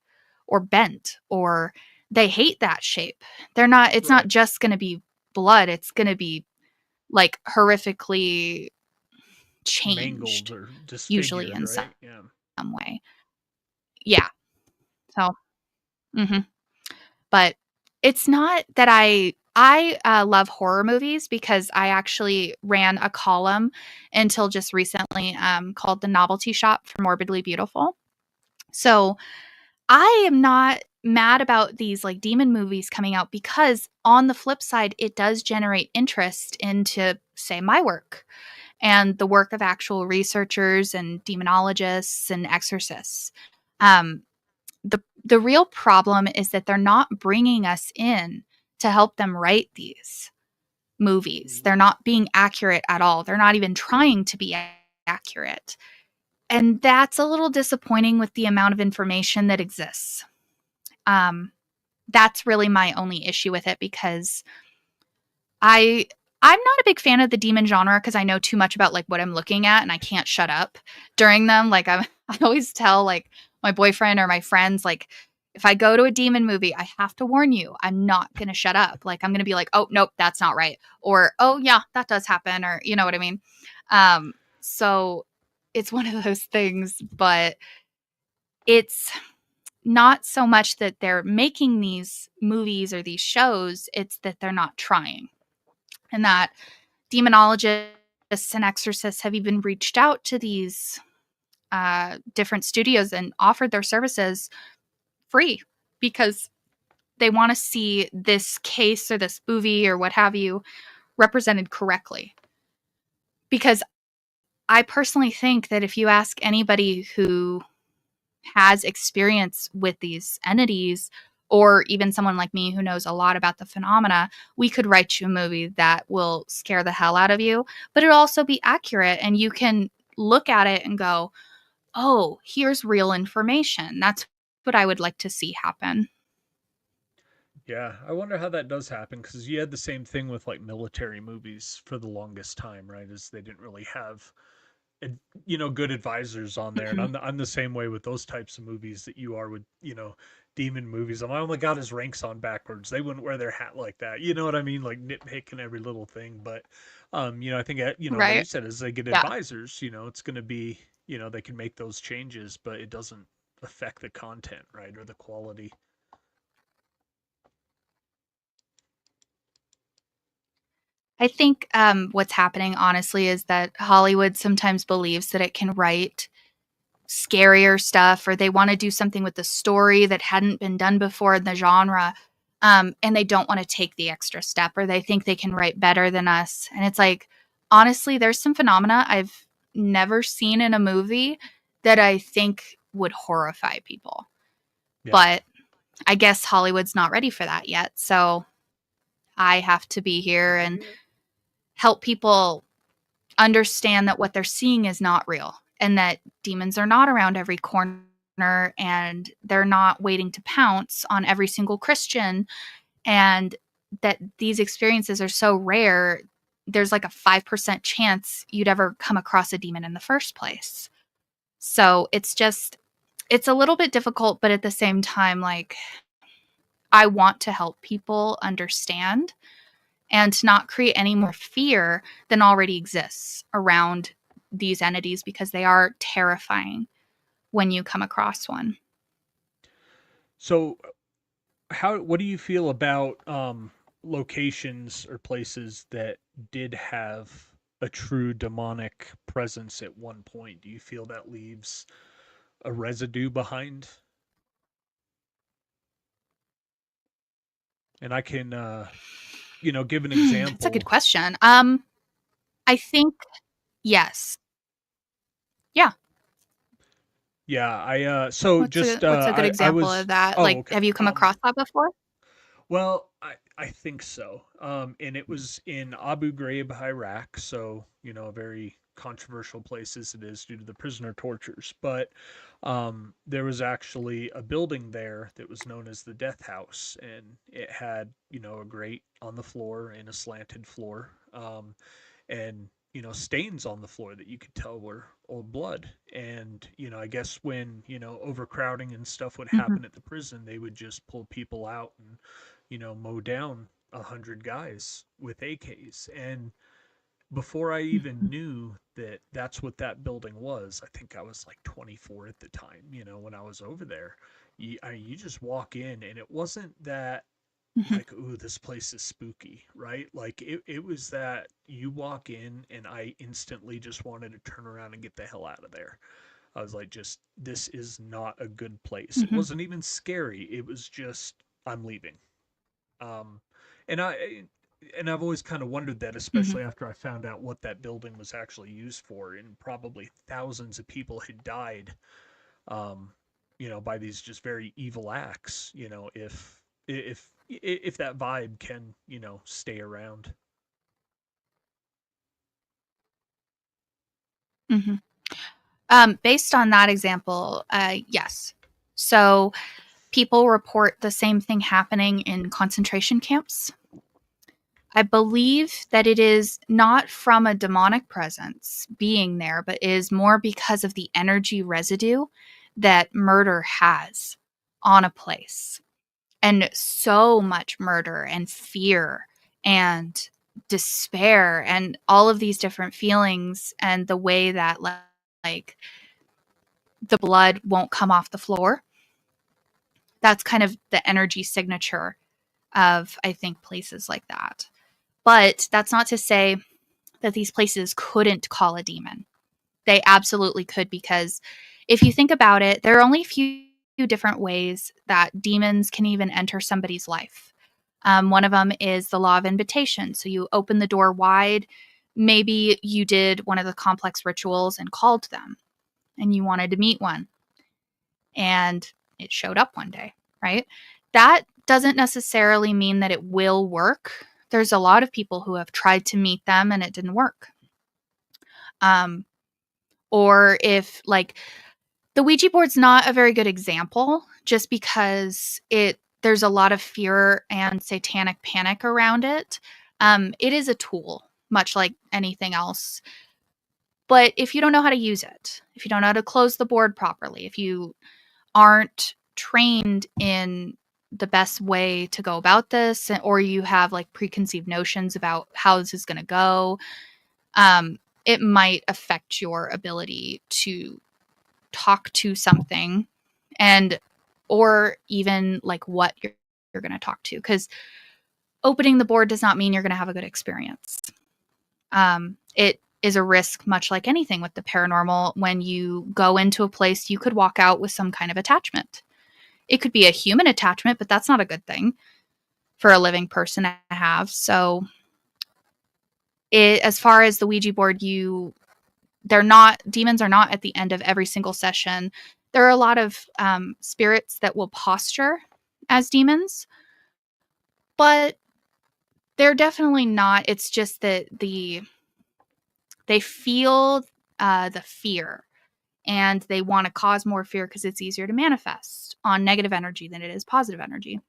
or bent, or they hate that shape. It's not right, just going to be blood. It's going to be like horrifically mangled changed, or usually disfigured, in some right? Yeah. way. Yeah. So, mhm. But it's not that I love horror movies because I actually ran a column until just recently called The Novelty Shop for Morbidly Beautiful. So I am not mad about these like demon movies coming out because on the flip side, it does generate interest into, say, my work and the work of actual researchers and demonologists and exorcists. Um, the real problem is that they're not bringing us in to help them write these movies. They're not being accurate at all. They're not even trying to be accurate. And that's a little disappointing with the amount of information that exists. That's really my only issue with it because I I'm not a big fan of the demon genre because I know too much about like what I'm looking at and I can't shut up during them. Like I always tell like my boyfriend or my friends like if I go to a demon movie, I have to warn you, I'm not going to shut up. Like I'm going to be like, "Oh, nope, that's not right." Or, "Oh, yeah, that does happen," or you know what I mean? So it's one of those things, but it's not so much that they're making these movies or these shows, it's that they're not trying. And that demonologists and exorcists have even reached out to these different studios and offered their services free because they want to see this case or this movie or what have you represented correctly. Because I personally think that if you ask anybody who has experience with these entities, or even someone like me who knows a lot about the phenomena, we could write you a movie that will scare the hell out of you, but it'll also be accurate and you can look at it and go, oh, here's real information. That's what I would like to see happen. Yeah, I wonder how that does happen because you had the same thing with like military movies for the longest time, right? As they didn't really have, good advisors on there, and Mhm. I'm the same way with those types of movies that you are with, demon movies. I'm like, oh my god, his rank's on backwards. They wouldn't wear their hat like that. You know what I mean? Like nitpicking every little thing, but I think like you Right? said, as they get Yeah. advisors, it's going to be, they can make those changes, but it doesn't affect the content, right, or the quality. I think what's happening, honestly, is that Hollywood sometimes believes that it can write scarier stuff or they want to do something with the story that hadn't been done before in the genre. And they don't want to take the extra step or they think they can write better than us. And it's like, honestly, there's some phenomena I've never seen in a movie that I think would horrify people. Yeah. But I guess Hollywood's not ready for that yet. So I have to be here and help people understand that what they're seeing is not real and that demons are not around every corner and they're not waiting to pounce on every single Christian, and that these experiences are so rare. There's like a 5% chance you'd ever come across a demon in the first place. So it's a little bit difficult, but at the same time, like, I want to help people understand and to not create any more fear than already exists around these entities, because they are terrifying when you come across one. So, what do you feel about locations or places that did have a true demonic presence at one point? Do you feel that leaves a residue behind? And I can, give an That's a good example. question. I think yes. Yeah. Yeah, so just What's a good I example was of that? oh, Like, okay. have you come across that before? Well, I think so. And it was in Abu Ghraib, Iraq. So, a very controversial place as it is due to the prisoner tortures. But there was actually a building there that was known as the Death House. And it had, a grate on the floor and a slanted floor. And, stains on the floor that you could tell were old blood. And, I guess when, overcrowding and stuff would Mm-hmm. happen at the prison, they would just pull people out and mow down 100 guys with AKs. And before I even knew that that's what that building was, I think I was like 24 at the time, when I was over there. You just walk in and it wasn't that Mm-hmm. like, ooh, this place is spooky, right? Like it was that you walk in and I instantly just wanted to turn around and get the hell out of there. I was like, just, this is not a good place. It Mm-hmm. wasn't even scary. It was just, I'm leaving. Um, and I've always kind of wondered that, Mm-hmm. especially after I found out what that building was actually used for, and probably thousands of people had died, um, by these just very evil acts. If that vibe can, stay around. Mm-hmm. Based on that example, yes. So people report the same thing happening in concentration camps. I believe that it is not from a demonic presence being there, but is more because of the energy residue that murder has on a place. And so much murder and fear and despair and all of these different feelings, and the way that like the blood won't come off the floor. That's kind of the energy signature of, I think, places like that. But that's not to say that these places couldn't call a demon. They absolutely could, because if you think about it, there are only a few different ways that demons can even enter somebody's life. One of them is the law of invitation. So you open the door wide. Maybe you did one of the complex rituals and called them, and you wanted to meet one, and it showed up one day, right? That doesn't necessarily mean that it will work. There's a lot of people who have tried to meet them and it didn't work. Or if, like, the Ouija board's not a very good example, just because there's a lot of fear and satanic panic around it. It is a tool, much like anything else. But if you don't know how to use it, if you don't know how to close the board properly, if you aren't trained in the best way to go about this, or you have like preconceived notions about how this is going to go, it might affect your ability to talk to something, and or even like what you're going to talk to, because opening the board does not mean you're going to have a good experience. It is a risk, much like anything with the paranormal. When you go into a place, you could walk out with some kind of attachment. It could be a human attachment, but that's not a good thing for a living person to have. So as far as the Ouija board, demons are not at the end of every single session. There are a lot of spirits that will posture as demons, but They're definitely not. It's just that they feel the fear, and they want to cause more fear because it's easier to manifest on negative energy than it is positive energy.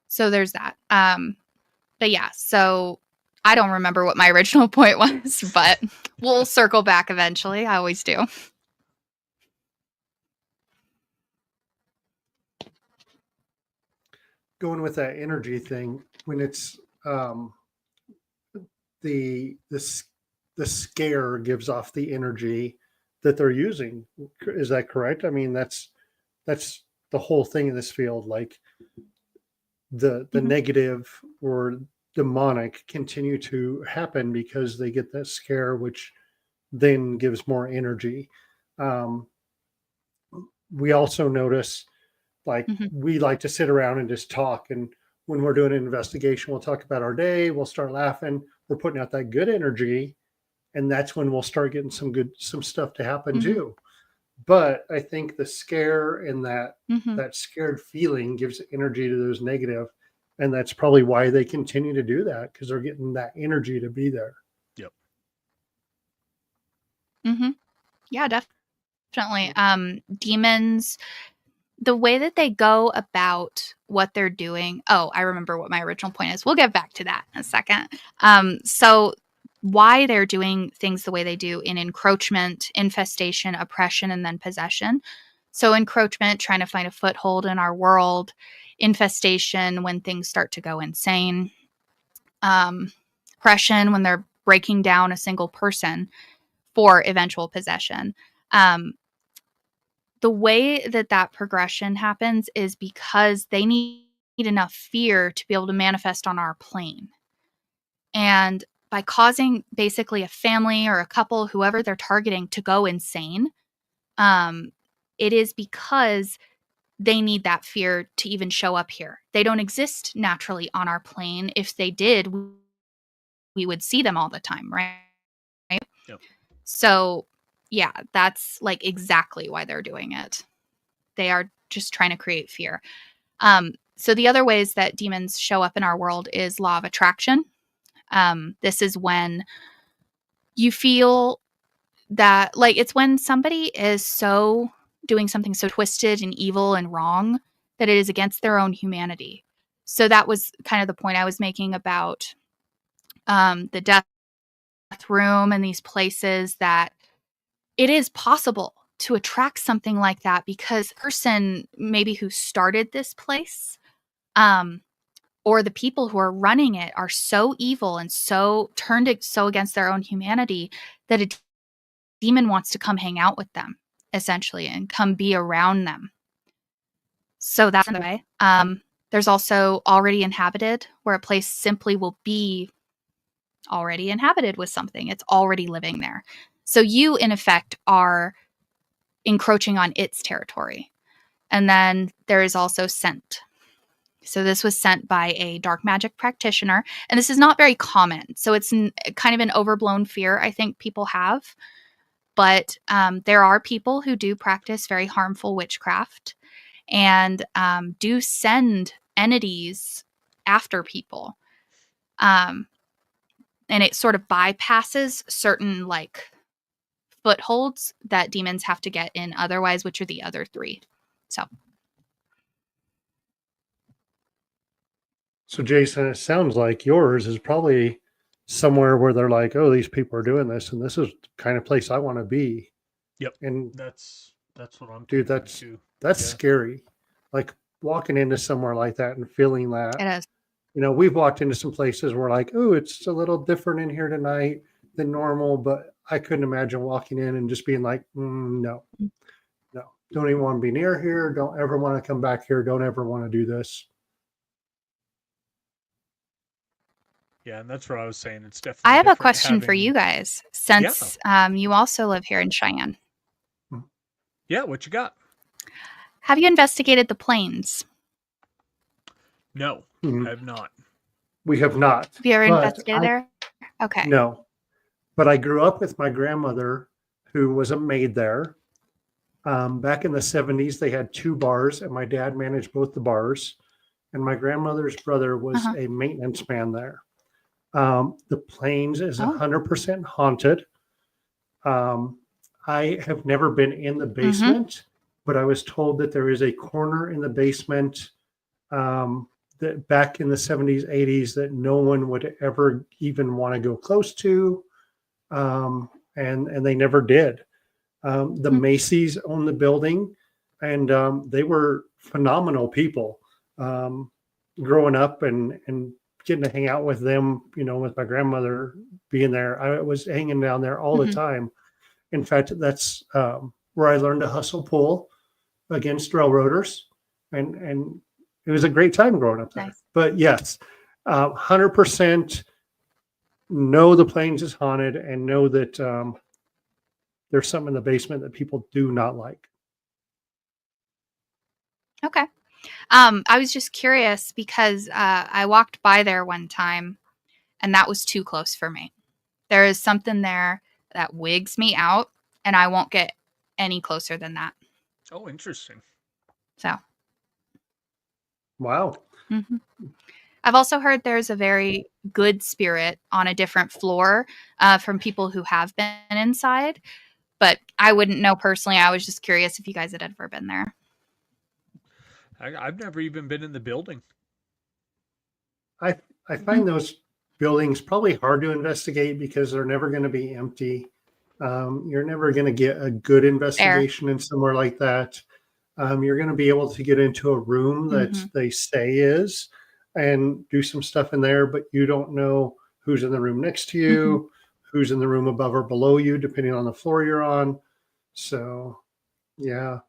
So there's that. But yeah, so I don't remember what my original point was, but we'll circle back eventually. I always do. Going with that energy thing, when it's the scare gives off the energy that they're using. Is that correct? I mean, that's the whole thing in this field. Like the negative or demonic continue to happen because they get that scare, which then gives more energy. We also notice, like, we like to sit around and just talk, and when we're doing an investigation, we'll talk about our day, we'll start laughing, we're putting out that good energy, and that's when we'll start getting some stuff to happen too. But I think the scare and that scared feeling gives energy to those negative, and that's probably why they continue to do that, because they're getting that energy to be there. Yep. Yeah, definitely. Demons, the way that they go about what they're doing. Oh, I remember what my original point is. We'll get back to that in a second. So why they're doing things the way they do in encroachment, infestation, oppression, and then possession. So encroachment, trying to find a foothold in our world. Infestation, when things start to go insane. Oppression, when they're breaking down a single person for eventual possession. The way that progression happens is because they need enough fear to be able to manifest on our plane. And by causing basically a family or a couple, whoever they're targeting, to go insane, it is because they need that fear to even show up here. They don't exist naturally on our plane. If they did, we would see them all the time, right? Yep. So yeah, that's like exactly why they're doing it. They are just trying to create fear. So the other ways that demons show up in our world is law of attraction. This is when you feel that, like, it's when somebody is doing something so twisted and evil and wrong that it is against their own humanity. So that was kind of the point I was making about the death room and these places, that it is possible to attract something like that because the person maybe who started this place, or the people who are running it, are so evil and so turned it so against their own humanity that a demon wants to come hang out with them, essentially, and come be around them. So that's the way. There's also already inhabited, where a place simply will be already inhabited with something. It's already living there. So you, in effect, are encroaching on its territory. And then there is also scent. So this was sent by a dark magic practitioner. And this is not very common. So it's kind of an overblown fear I think people have. But there are people who do practice very harmful witchcraft and do send entities after people. And it sort of bypasses certain, like, footholds that demons have to get in otherwise, which are the other three. So Jason, it sounds like yours is probably somewhere where they're like, oh, these people are doing this, and this is the kind of place I want to be. Yep. And that's what I'm dude, thinking that's too. scary. Like walking into somewhere like that and feeling that. It is. You know, we've walked into some places where, like, oh, it's a little different in here tonight than normal, but I couldn't imagine walking in and just being like, no, don't even want to be near here. Don't ever want to come back here. Don't ever want to do this. Yeah, and that's what I was saying. It's definitely. I have a different question for having- you guys, since you also live here in Cheyenne. Yeah, what you got? Have you investigated the plains? No, I have not. We have not. Have you ever But investigated there? Okay. No. But I grew up with my grandmother, who was a maid there. Back in the 70s, they had 2 bars, and my dad managed both the bars. and my grandmother's brother was Uh-huh. a maintenance man there. The Plains is Oh. 100% haunted. I have never been in the basement, but I was told that there is a corner in the basement that back in the 70s, 80s that no one would ever even want to go close to. And they never did. The Macy's owned the building, and they were phenomenal people. Growing up and getting to hang out with them, with my grandmother being there, I was hanging down there all the time. In fact, that's where I learned to hustle pull against railroaders, and it was a great time growing up there. Nice. But yes, 100% know the Plains is haunted, and know that there's something in the basement that people do not like. Okay. I was just curious because I walked by there one time and that was too close for me. There is something there that wigs me out and I won't get any closer than that. Oh, interesting. So. Wow. I've also heard there's a very good spirit on a different floor from people who have been inside, but I wouldn't know personally. I was just curious if you guys had ever been there. I've never even been in the building. I find those buildings probably hard to investigate because they're never going to be empty. You're never going to get a good investigation in somewhere like that. You're going to be able to get into a room that they say is and do some stuff in there, but you don't know who's in the room next to you, who's in the room above or below you, depending on the floor you're on. So, yeah.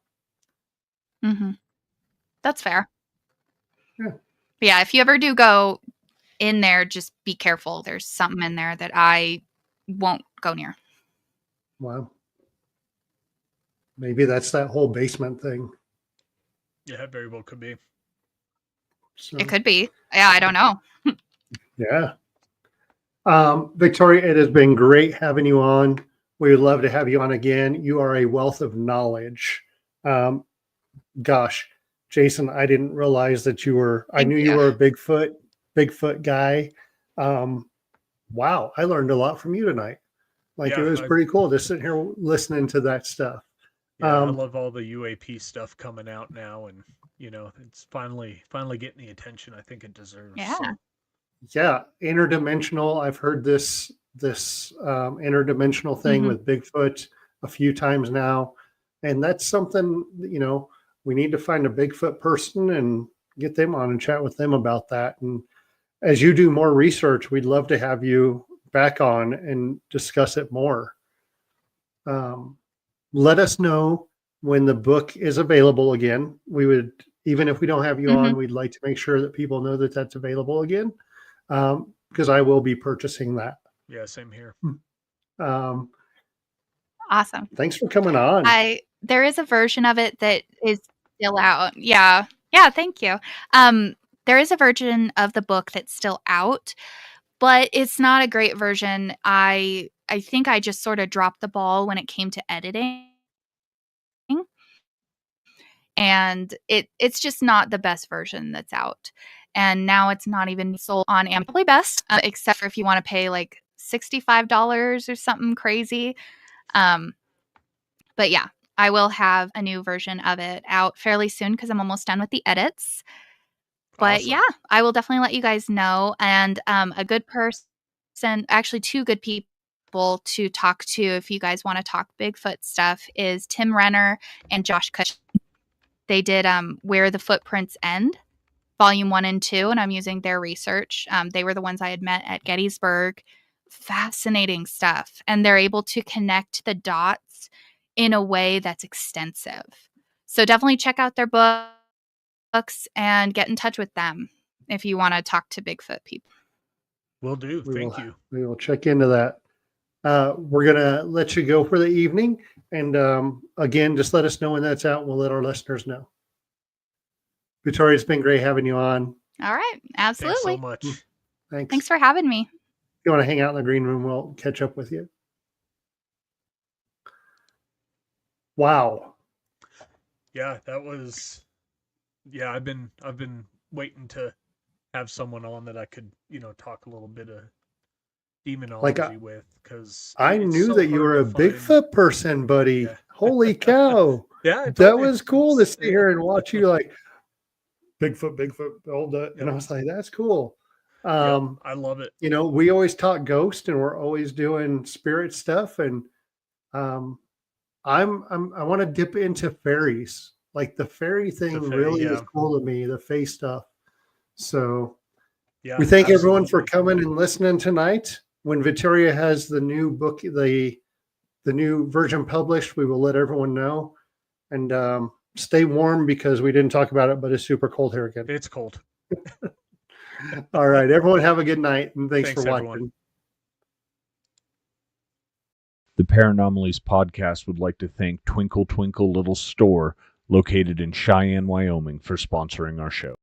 That's fair. Yeah. But yeah, if you ever do go in there, just be careful. There's something in there that I won't go near. Wow. Maybe that's that whole basement thing. Yeah, it very well could be. So, It could be. Yeah, I don't know. yeah. Victoria, it has been great having you on. We would love to have you on again. You are a wealth of knowledge. Gosh, Jason, I didn't realize that you were, I knew you were a Bigfoot guy. Wow, I learned a lot from you tonight. Like, it was pretty cool just sitting here listening to that stuff. Yeah, I love all the UAP stuff coming out now, and it's finally getting the attention I think it deserves. Yeah. So. Yeah, interdimensional. I've heard this interdimensional thing with Bigfoot a few times now, and that's something we need to find a Bigfoot person and get them on and chat with them about that. And as you do more research, we'd love to have you back on and discuss it more. Let us know when the book is available again. We would, even if we don't have you on, we'd like to make sure that people know that that's available again. Because I will be purchasing that. Yeah, same here. Awesome. Thanks for coming on. There is a version of it that is still out. Yeah. Thank you. There is a version of the book that's still out, but it's not a great version. I think I just sort of dropped the ball when it came to editing. And it's just not the best version that's out. And now it's not even sold on Amazon. Probably best, except for if you want to pay like $65 or something crazy. But yeah, I will have a new version of it out fairly soon because I'm almost done with the edits. But Awesome. yeah, I will definitely let you guys know. And a good person, actually 2 good people to talk to if you guys want to talk Bigfoot stuff is Tim Renner and Josh Cushing. They did Where the Footprints End, Volume 1 and 2, and I'm using their research. They were the ones I had met at Gettysburg. Fascinating stuff. And they're able to connect the dots in a way that's extensive. So definitely check out their books and get in touch with them if you want to talk to Bigfoot people. Will do. Thank you. We will check into that. We're going to let you go for the evening. And again, just let us know when that's out. And we'll let our listeners know. Victoria, it's been great having you on. All right. Absolutely. Thanks so much. Thanks for having me. If you want to hang out in the green room, we'll catch up with you. Wow. Yeah, that was. Yeah, I've been waiting to have someone on that I could, talk a little bit of Like demonology with, because I it's knew so that you hard were to a find. Bigfoot person, buddy. Yeah. Holy cow. Yeah, I That told you. was cool to It's- see here and watch you like Bigfoot, all that. And I Yep. was like, that's cool. Yep, I love it. We always talk ghost and we're always doing spirit stuff. And I want to dip into fairies. Like the fairy thing really is cool to me, the fae stuff. So Yeah, we thank everyone for absolutely. coming and listening tonight. When Victoria has the new book, the new version published, we will let everyone know. And stay warm because we didn't talk about it, but it's super cold here again. It's cold. All right, everyone have a good night, and thanks for watching. Everyone. The Paranomalies podcast would like to thank Twinkle Twinkle Little Store, located in Cheyenne, Wyoming, for sponsoring our show.